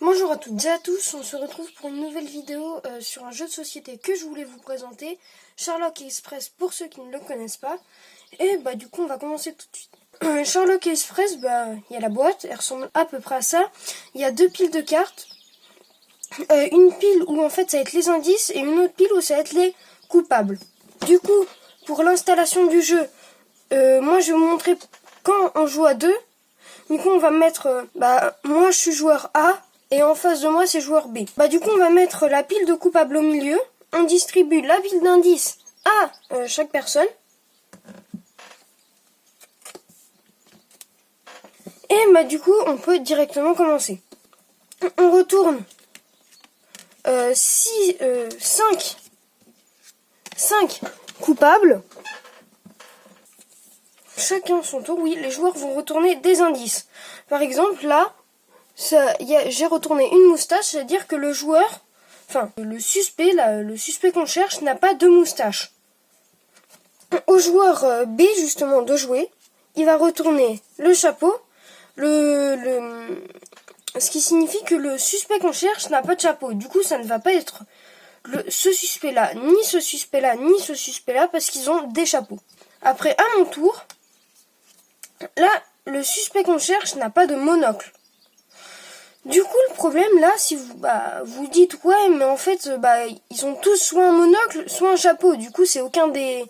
Bonjour à toutes et à tous, on se retrouve pour une nouvelle vidéo sur un jeu de société que je voulais vous présenter, Sherlock Express pour ceux qui ne le connaissent pas. Et du coup on va commencer tout de suite. Sherlock Express, il y a la boîte, elle ressemble à peu près à ça. Il y a deux piles de cartes, une pile où en fait ça va être les indices et une autre pile où ça va être les coupables. Du coup, pour l'installation du jeu, moi je vais vous montrer quand on joue à deux. Du coup on va mettre, moi je suis joueur A et en face de moi c'est joueur B. Du coup on va mettre la pile de coupables au milieu. On distribue la pile d'indices à chaque personne. Et du coup on peut directement commencer. On retourne 5 coupables. Chacun son tour, oui, les joueurs vont retourner des indices. Par exemple, là, j'ai retourné une moustache, c'est-à-dire que le joueur, le suspect qu'on cherche n'a pas de moustache. Au joueur B, justement, de jouer, il va retourner le chapeau, ce qui signifie que le suspect qu'on cherche n'a pas de chapeau. Du coup, ça ne va pas être ce suspect-là, ni ce suspect-là, ni ce suspect-là, parce qu'ils ont des chapeaux. Après, à mon tour, là, le suspect qu'on cherche n'a pas de monocle. Du coup, le problème, là, si vous dites, ouais, mais en fait, ils ont tous soit un monocle, soit un chapeau. Du coup, c'est aucun des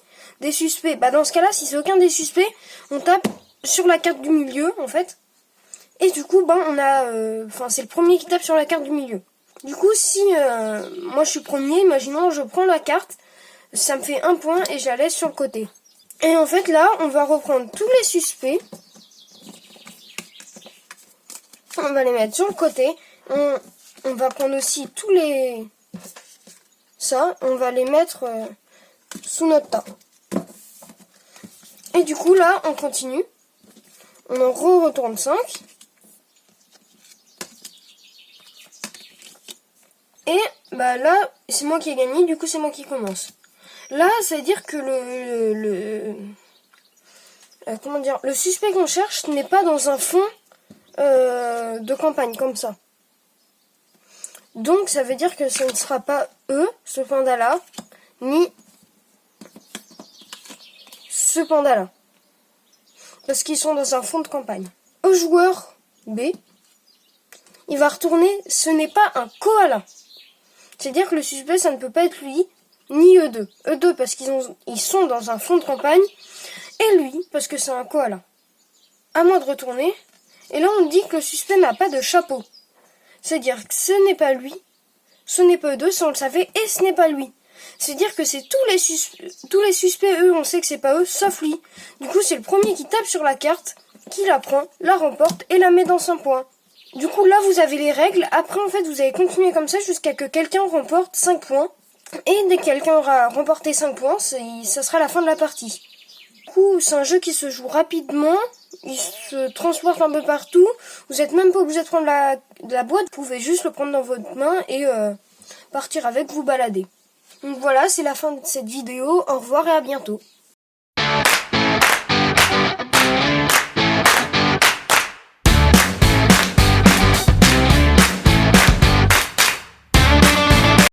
suspects. Dans ce cas-là, si c'est aucun des suspects, on tape sur la carte du milieu, en fait. Et du coup, on a, c'est le premier qui tape sur la carte du milieu. Du coup, si moi je suis premier, imaginons, je prends la carte, ça me fait 1 point et je la laisse sur le côté. Et en fait, là, on va reprendre tous les suspects. On va les mettre sur le côté. On va prendre aussi tous les... Ça, on va les mettre sous notre tas. Et du coup, là, on continue. On en retourne 5. Et là, c'est moi qui ai gagné, du coup c'est moi qui commence. Là, ça veut dire que le suspect qu'on cherche n'est pas dans un fond de campagne comme ça. Donc ça veut dire que ce ne sera pas eux, ce panda-là, ni ce panda-là. Parce qu'ils sont dans un fond de campagne. Au joueur B, il va retourner, ce n'est pas un koala. C'est-à-dire que le suspect, ça ne peut pas être lui, ni eux deux. Eux deux, parce qu'ils sont dans un fond de campagne, et lui, parce que c'est un koala. À moi de retourner, et là on dit que le suspect n'a pas de chapeau. C'est-à-dire que ce n'est pas lui, ce n'est pas eux deux, ça on le savait, et ce n'est pas lui. C'est-à-dire que c'est tous les suspects, eux, on sait que c'est pas eux, sauf lui. Du coup, c'est le premier qui tape sur la carte, qui la prend, la remporte, et la met dans 5 points. Du coup, là, vous avez les règles. Après, en fait, vous allez continuer comme ça jusqu'à que quelqu'un remporte 5 points. Et dès que quelqu'un aura remporté 5 points, ça sera la fin de la partie. Du coup, c'est un jeu qui se joue rapidement. Il se transporte un peu partout. Vous n'êtes même pas obligé de prendre la boîte. Vous pouvez juste le prendre dans votre main et partir avec, vous balader. Donc voilà, c'est la fin de cette vidéo. Au revoir et à bientôt.